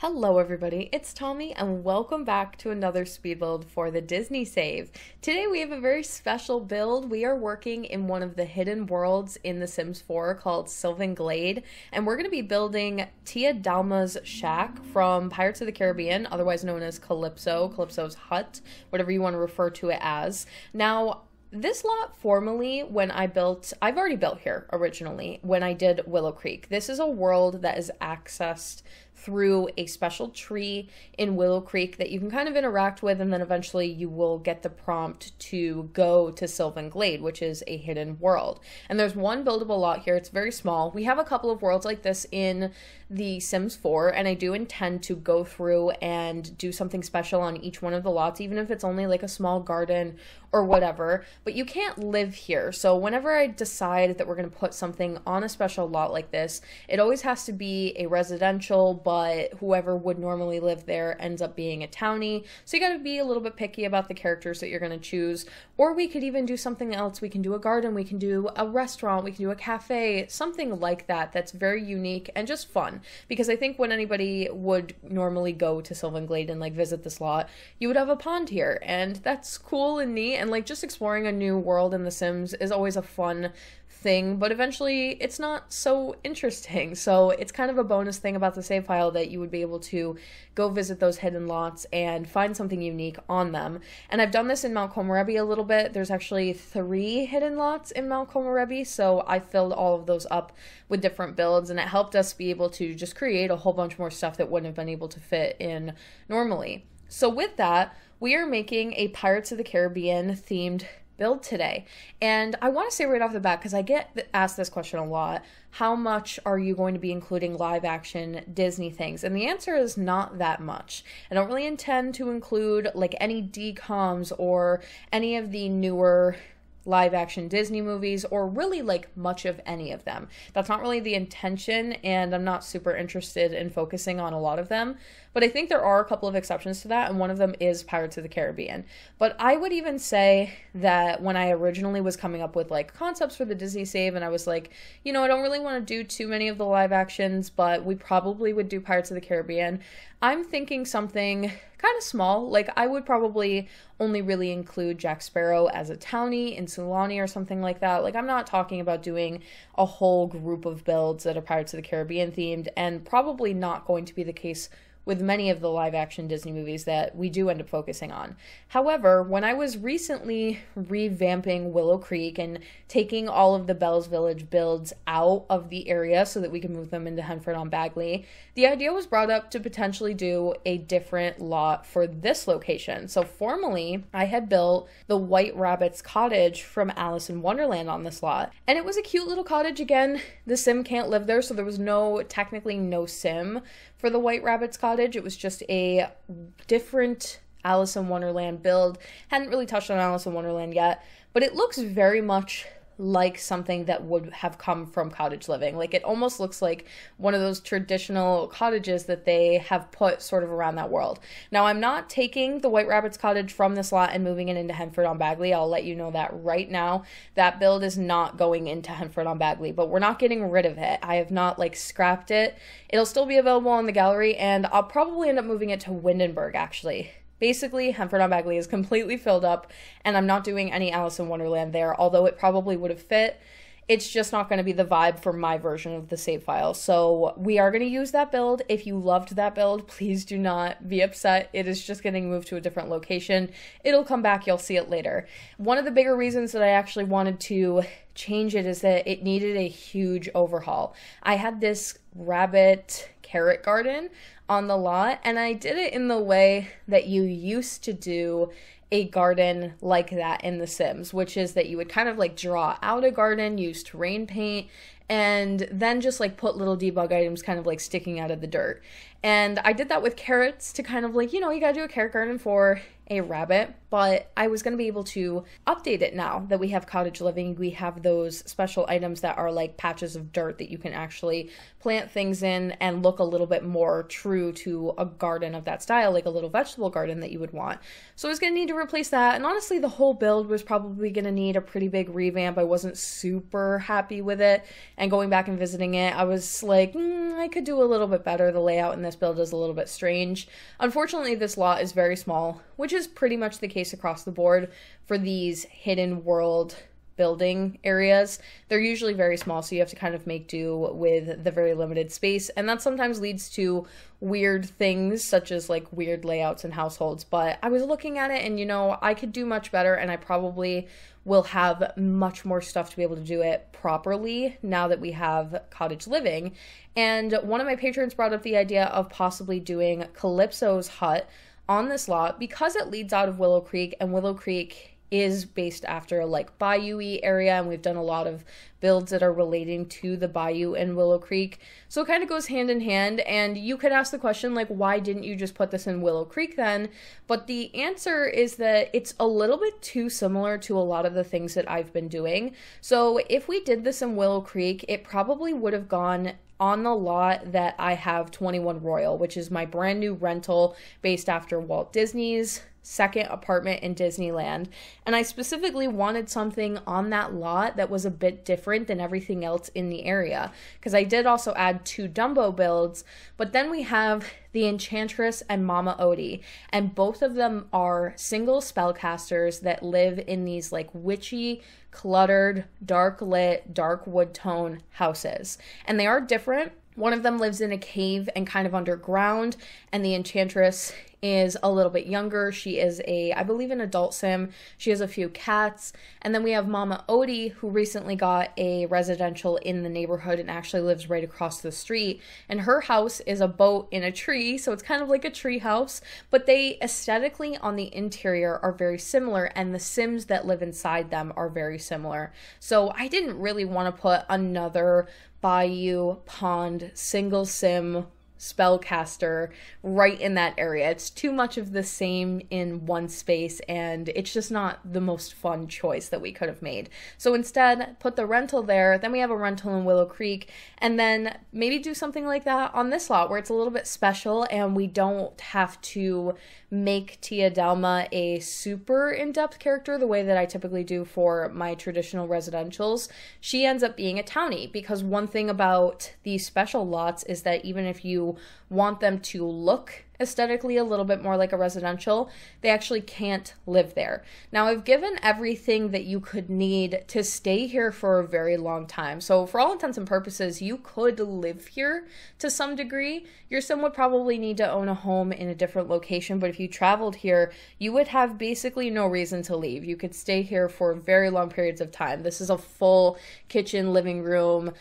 Hello everybody, it's Tommy and welcome back to another speed build for the Disney save. Today we have a very special build. We are working in one of the hidden worlds in The Sims 4 called Sylvan Glade, and we're going to be building Tia Dalma's shack from Pirates of the Caribbean, otherwise known as Calypso's hut, whatever you want to refer to it as. Now, this lot formally, I've already built here originally when I did Willow Creek. This is a world that is accessed through a special tree in Willow Creek that you can kind of interact with, and then eventually you will get the prompt to go to Sylvan Glade, which is a hidden world. And there's one buildable lot here. It's very small. We have a couple of worlds like this in The Sims 4, and I do intend to go through and do something special on each one of the lots, even if it's only like a small garden or whatever, but you can't live here. So whenever I decide that we're going to put something on a special lot like this, it always has to be a residential, but whoever would normally live there ends up being a townie. So you got to be a little bit picky about the characters that you're going to choose. Or we could even do something else. We can do a garden, we can do a restaurant, we can do a cafe, something like that that's very unique and just fun. Because I think when anybody would normally go to Sylvan Glade and like visit this lot, you would have a pond here, and that's cool and neat. And like just exploring a new world in The Sims is always a fun thing, but eventually it's not so interesting. So it's kind of a bonus thing about the save file that you would be able to go visit those hidden lots and find something unique on them. And I've done this in Mount Komorebi a little bit. There's actually 3 hidden lots in Mount Komorebi, so I filled all of those up with different builds, and it helped us be able to just create a whole bunch more stuff that wouldn't have been able to fit in normally. So with that, we are making a Pirates of the Caribbean themed build today. And I want to say right off the bat, because I get asked this question a lot, how much are you going to be including live action Disney things? And the answer is not that much. I don't really intend to include like any DComs or any of the newer live action Disney movies, or really like much of any of them. That's not really the intention, and I'm not super interested in focusing on a lot of them. But I think there are a couple of exceptions to that, and one of them is Pirates of the Caribbean. But I would even say that when I originally was coming up with like concepts for the Disney save, and I was like, you know, I don't really want to do too many of the live actions, but we probably would do Pirates of the Caribbean. I'm thinking something kind of small. Like I would probably only really include Jack Sparrow as a townie in Sulani or something like that. Like I'm not talking about doing a whole group of builds that are Pirates of the Caribbean themed, and probably not going to be the case with many of the live action Disney movies that we do end up focusing on. However, when I was recently revamping Willow Creek and taking all of the Belle's Village builds out of the area so that we can move them into Henford-on-Bagley, the idea was brought up to potentially do a different lot for this location. So formally, I had built the White Rabbit's cottage from Alice in Wonderland on this lot. And it was a cute little cottage. Again, the sim can't live there, so there was technically no sim for the White Rabbit's cottage. It was just a different Alice in Wonderland build. Hadn't really touched on Alice in Wonderland yet, but it looks very much like something that would have come from cottage living. Like it almost looks like one of those traditional cottages that they have put sort of around that world. Now I'm not taking the White Rabbit's cottage from this lot and moving it into Henford-on-Bagley. I'll let you know that right now. That build is not going into Henford-on-Bagley, but we're not getting rid of it. I have not like scrapped it. It'll still be available in the gallery, and I'll probably end up moving it to Windenburg actually. Basically, Henford-on-Bagley is completely filled up, and I'm not doing any Alice in Wonderland there, although it probably would have fit. It's just not going to be the vibe for my version of the save file. So we are going to use that build. If you loved that build, please do not be upset. It is just getting moved to a different location. It'll come back. You'll see it later. One of the bigger reasons that I actually wanted to change it is that it needed a huge overhaul. I had this rabbit carrot garden on the lot, and I did it in the way that you used to do a garden like that in The Sims, which is that you would kind of like draw out a garden, use terrain paint, and then just like put little debug items kind of like sticking out of the dirt. And I did that with carrots to kind of like, you know, you gotta do a carrot garden for a rabbit, but I was going to be able to update it now that we have cottage living. We have those special items that are like patches of dirt that you can actually plant things in and look a little bit more true to a garden of that style, like a little vegetable garden that you would want. So I was going to need to replace that, and honestly the whole build was probably going to need a pretty big revamp. I wasn't super happy with it, and going back and visiting it, I was like, I could do a little bit better. The layout in this build is a little bit strange. Unfortunately, this lot is very small, which is pretty much the case across the board for these hidden world building areas. They're usually very small, so you have to kind of make do with the very limited space, and that sometimes leads to weird things such as like weird layouts in households. But I was looking at it and, you know, I could do much better, and I probably will have much more stuff to be able to do it properly now that we have cottage living. And one of my patrons brought up the idea of possibly doing Calypso's hut on this lot because it leads out of Willow Creek, and Willow Creek is based after like bayou-y area, and we've done a lot of builds that are relating to the bayou in Willow Creek, so it kind of goes hand in hand. And you could ask the question, like, why didn't you just put this in Willow Creek then? But the answer is that it's a little bit too similar to a lot of the things that I've been doing. So if we did this in Willow Creek, it probably would have gone on the lot that I have 21 Royal, which is my brand new rental based after Walt Disney's second apartment in Disneyland. And I specifically wanted something on that lot that was a bit different than everything else in the area, because I did also add 2 Dumbo builds. But then we have the Enchantress and Mama Odie, and both of them are single spellcasters that live in these like witchy, cluttered, dark lit, dark wood tone houses, and they are different. One of them lives in a cave and kind of underground, and the Enchantress is a little bit younger. She is I believe, an adult sim. She has a few cats. And then we have Mama Odie, who recently got a residential in the neighborhood and actually lives right across the street. And her house is a boat in a tree, so it's kind of like a tree house, but they aesthetically on the interior are very similar, and the Sims that live inside them are very similar. So I didn't really want to put another bayou pond single sim spellcaster right in that area. It's too much of the same in one space, and it's just not the most fun choice that we could have made. So instead, put the rental there, then we have a rental in Willow Creek, and then maybe do something like that on this lot where it's a little bit special and we don't have to make Tia Dalma a super in-depth character the way that I typically do for my traditional residentials. She ends up being a townie, because one thing about these special lots is that even if you want them to look aesthetically a little bit more like a residential, they actually can't live there. Now, I've given everything that you could need to stay here for a very long time. So for all intents and purposes, you could live here to some degree. Your sim would probably need to own a home in a different location, but if you traveled here, you would have basically no reason to leave. You could stay here for very long periods of time. This is a full kitchen, living room,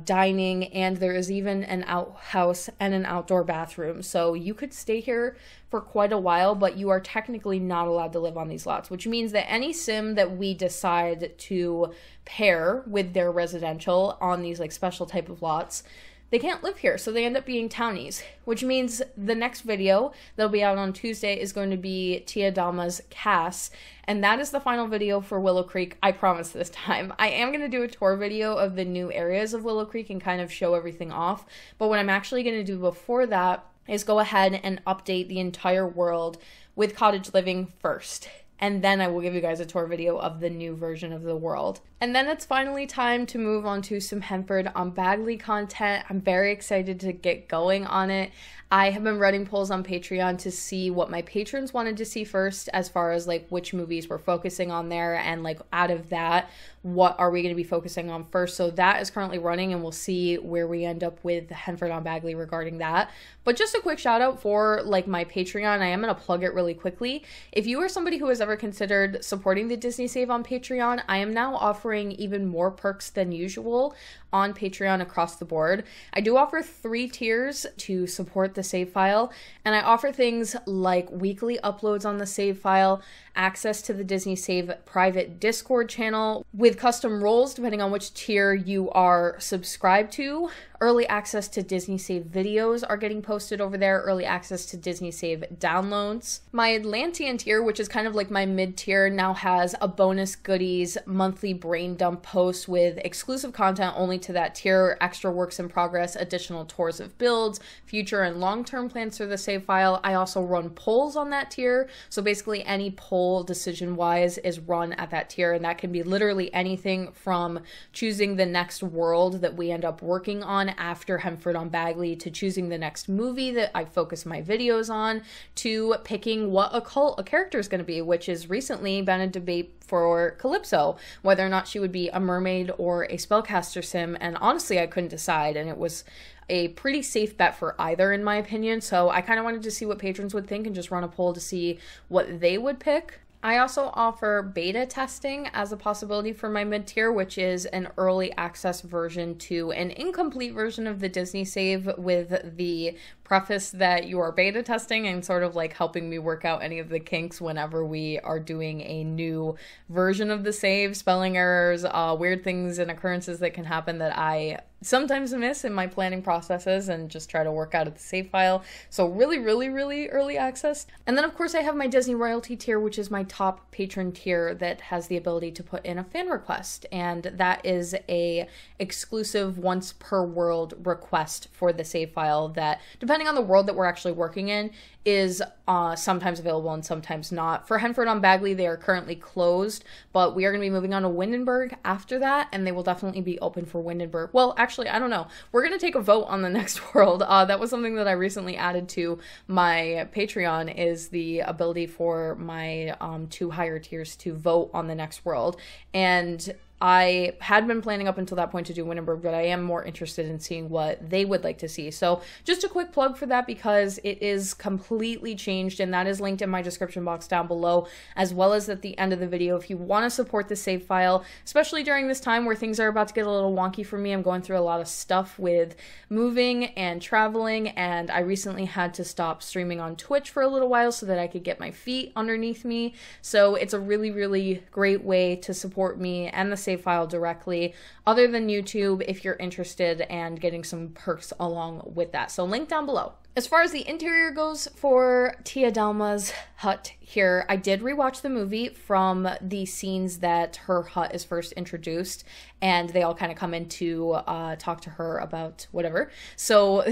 dining, and there is even an outhouse and an outdoor bathroom. So you could stay here for quite a while, but you are technically not allowed to live on these lots, which means that any sim that we decide to pair with their residential on these like special type of lots, they can't live here, so they end up being townies, which means the next video that'll be out on Tuesday is going to be Tia Dalma's Cass, and that is the final video for Willow Creek, I promise this time. I am going to do a tour video of the new areas of Willow Creek and kind of show everything off, but what I'm actually going to do before that is go ahead and update the entire world with cottage living first. And then I will give you guys a tour video of the new version of the world. And then it's finally time to move on to some Henford on Bagley content. I'm very excited to get going on it. I have been running polls on Patreon to see what my patrons wanted to see first, as far as like which movies we're focusing on there, and like out of that, what are we going to be focusing on first. So that is currently running, and we'll see where we end up with Henford on Bagley regarding that. But just a quick shout out for like my Patreon. I am going to plug it really quickly. If you are somebody who has ever considered supporting the Disney Save on Patreon, I am now offering even more perks than usual on Patreon across the board. I do offer 3 tiers to support the save file, and I offer things like weekly uploads on the save file, access to the Disney Save private Discord channel with custom roles depending on which tier you are subscribed to. Early access to Disney Save videos are getting posted over there, early access to Disney Save downloads. My Atlantean tier, which is kind of like my mid-tier, now has a bonus goodies monthly brain dump post with exclusive content only to that tier, extra works in progress, additional tours of builds, future and long-term plans for the save file. I also run polls on that tier, so basically any poll whole decision-wise is run at that tier, and that can be literally anything from choosing the next world that we end up working on after Hemford on Bagley, to choosing the next movie that I focus my videos on, to picking what occult a character is going to be, which has recently been a debate for Calypso, whether or not she would be a mermaid or a spellcaster sim, and honestly I couldn't decide, and it was a pretty safe bet for either in my opinion, so I kind of wanted to see what patrons would think and just run a poll to see what they would pick. I also offer beta testing as a possibility for my mid-tier, which is an early access version to an incomplete version of the Disney save, with the preface that you are beta testing and sort of like helping me work out any of the kinks whenever we are doing a new version of the save, spelling errors, weird things and occurrences that can happen that I sometimes miss in my planning processes and just try to work out at the save file. So really, really, really early access. And then of course I have my Disney royalty tier, which is my top patron tier that has the ability to put in a fan request. And that is a exclusive once per world request for the save file that, depending on the world that we're actually working in, is sometimes available and sometimes not. For Hemford on Bagley, they are currently closed, but we are going to be moving on to Windenburg after that, and they will definitely be open for Windenburg. Well, actually, I don't know. We're going to take a vote on the next world. That was something that I recently added to my Patreon, is the ability for my 2 higher tiers to vote on the next world. And I had been planning up until that point to do Windenburg, but I am more interested in seeing what they would like to see. So just a quick plug for that, because it is completely changed, and that is linked in my description box down below, as well as at the end of the video. If you want to support the save file, especially during this time where things are about to get a little wonky for me, I'm going through a lot of stuff with moving and traveling, and I recently had to stop streaming on Twitch for a little while so that I could get my feet underneath me. So it's a really, really great way to support me and the save file directly, other than YouTube, if you're interested, and getting some perks along with that. So link down below. As far as the interior goes for Tia Dalma's hut here, I did rewatch the movie from the scenes that her hut is first introduced, and they all kind of come in to talk to her about whatever. So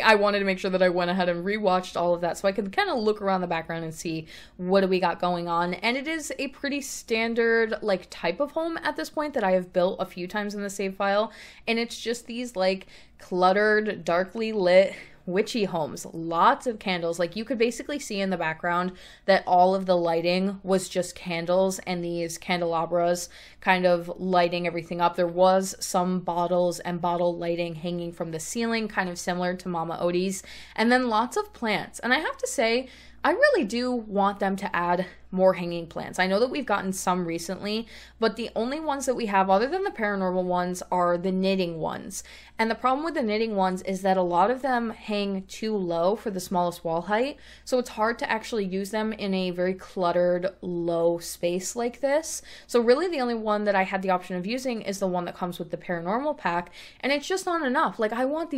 I wanted to make sure that I went ahead and rewatched all of that so I could kind of look around the background and see what do we got going on. And it is a pretty standard like type of home at this point that I have built a few times in the save file, and it's just these like cluttered, darkly lit witchy homes, lots of candles. Like you could basically see in the background that all of the lighting was just candles and these candelabras kind of lighting everything up. There was some bottles and bottle lighting hanging from the ceiling, kind of similar to Mama Odie's, and then lots of plants. And I have to say, I really do want them to add more hanging plants. I know that we've gotten some recently, but the only ones that we have other than the paranormal ones are the knitting ones. And the problem with the knitting ones is that a lot of them hang too low for the smallest wall height, so it's hard to actually use them in a very cluttered, low space like this. So really the only one that I had the option of using is the one that comes with the paranormal pack, and it's just not enough. Like I want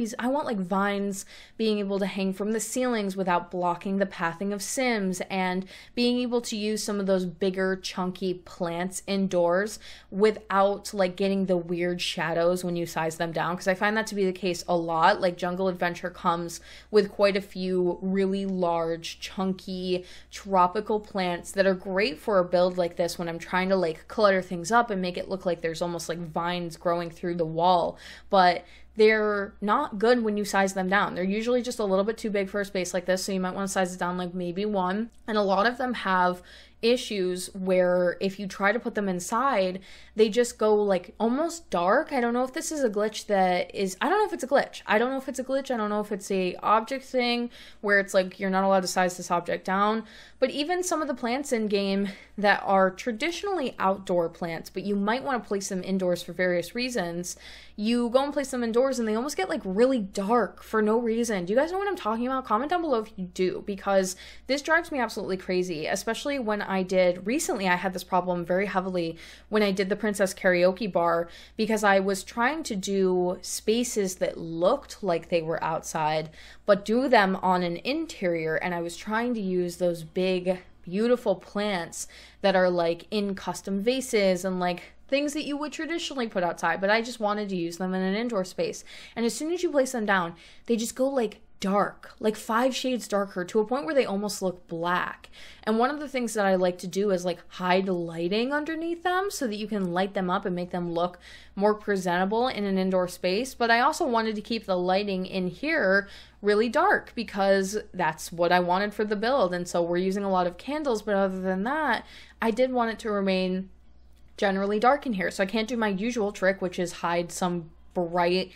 like vines being able to hang from the ceilings without blocking the pathing of Sims, and being able to use some of those bigger chunky plants indoors without like getting the weird shadows when you size them down, because I find that to be the case a lot. Like Jungle Adventure comes with quite a few really large chunky tropical plants that are great for a build like this when I'm trying to like clutter things up and make it look like there's almost like vines growing through the wall, but they're not good when you size them down. They're usually just a little bit too big for a space like this, so you might want to size it down like maybe 1. And a lot of them have issues where if you try to put them inside, they just go like almost dark. I don't know if this is a glitch that is, I don't know if it's a glitch. I don't know if it's a glitch. I don't know if it's a object thing where it's like you're not allowed to size this object down. But even some of the plants in game that are traditionally outdoor plants, but you might want to place them indoors for various reasons, you go and place them indoors and they almost get like really dark for no reason. Do you guys know what I'm talking about? Comment down below if you do, because this drives me absolutely crazy, especially when recently I had this problem very heavily when I did the Princess Karaoke Bar, because I was trying to do spaces that looked like they were outside, but do them on an interior, and I was trying to use those big, beautiful plants that are like in custom vases and like things that you would traditionally put outside, but I just wanted to use them in an indoor space. And as soon as you place them down, they just go like dark, like 5 shades darker, to a point where they almost look black. And one of the things that I like to do is like hide lighting underneath them so that you can light them up and make them look more presentable in an indoor space. But I also wanted to keep the lighting in here really dark because that's what I wanted for the build. And so we're using a lot of candles, but other than that, I did want it to remain generally dark in here. So I can't do my usual trick, which is hide some bright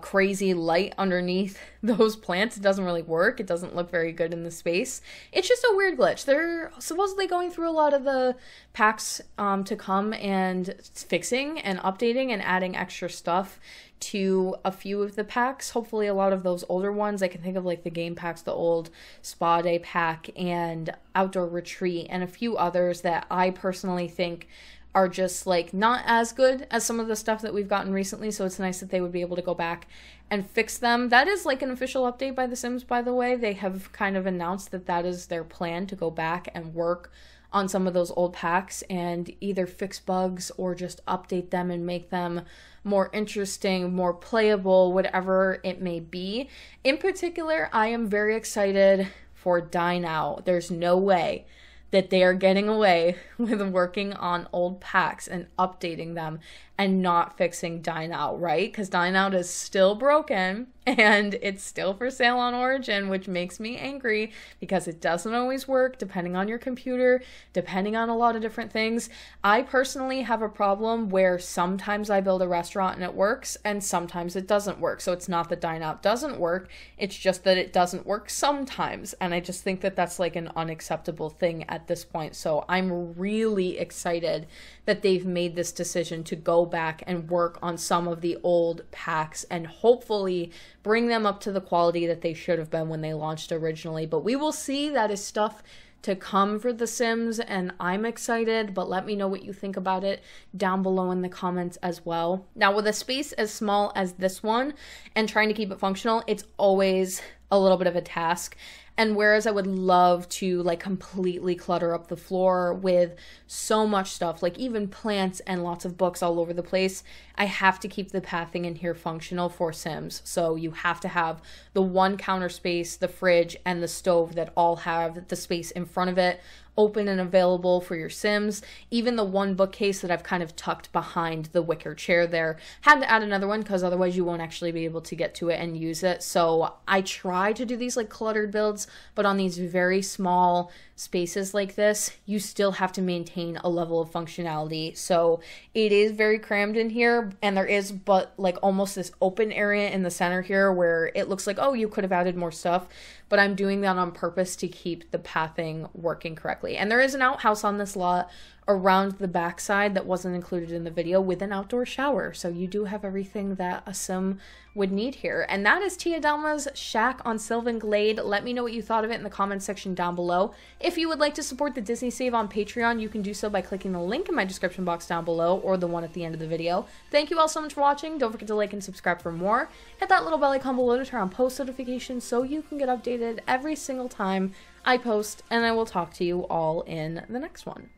crazy light underneath those plants. It doesn't really work. It doesn't look very good in the space. It's just a weird glitch. They're supposedly going through a lot of the packs to come and fixing and updating and adding extra stuff to a few of the packs. Hopefully a lot of those older ones. I can think of like the game packs, the old spa day pack and outdoor retreat, and a few others that I personally think are just like not as good as some of the stuff that we've gotten recently. So it's nice that they would be able to go back and fix them. That is like an official update by The Sims, by the way. They have kind of announced that that is their plan, to go back and work on some of those old packs and either fix bugs or just update them and make them more interesting, more playable, whatever it may be. In particular, I am very excited for Dine Out. There's no way that they are getting away with working on old packs and updating them and not fixing Dine Out, right? Because Dine Out is still broken and it's still for sale on Origin, which makes me angry because it doesn't always work depending on your computer, depending on a lot of different things. I personally have a problem where sometimes I build a restaurant and it works and sometimes it doesn't work. So it's not that Dine Out doesn't work, it's just that it doesn't work sometimes. And I just think that that's like an unacceptable thing at this point. So I'm really excited that they've made this decision to go back and work on some of the old packs and hopefully bring them up to the quality that they should have been when they launched originally. But we will see. That is stuff to come for The Sims, and I'm excited, but let me know what you think about it down below in the comments as well. Now, with a space as small as this one and trying to keep it functional, it's always a little bit of a task. And whereas I would love to like completely clutter up the floor with so much stuff, like even plants and lots of books all over the place, I have to keep the pathing in here functional for Sims. So you have to have the one counter space, the fridge, and the stove that all have the space in front of it open and available for your Sims. Even the one bookcase that I've kind of tucked behind the wicker chair there, had to add another one because otherwise you won't actually be able to get to it and use it. So I try to do these like cluttered builds, but on these very small spaces like this, you still have to maintain a level of functionality. So it is very crammed in here, and there is but like almost this open area in the center here where it looks like, oh, you could have added more stuff, but I'm doing that on purpose to keep the pathing working correctly. And there is an outhouse on this lot around the backside that wasn't included in the video with an outdoor shower. So you do have everything that a Sim would need here. And that is Tia Dalma's shack on Sylvan Glade. Let me know what you thought of it in the comments section down below. If you would like to support the Disney Save on Patreon, you can do so by clicking the link in my description box down below or the one at the end of the video. Thank you all so much for watching. Don't forget to like and subscribe for more. Hit that little bell icon below to turn on post notifications so you can get updated every single time I post, and I will talk to you all in the next one.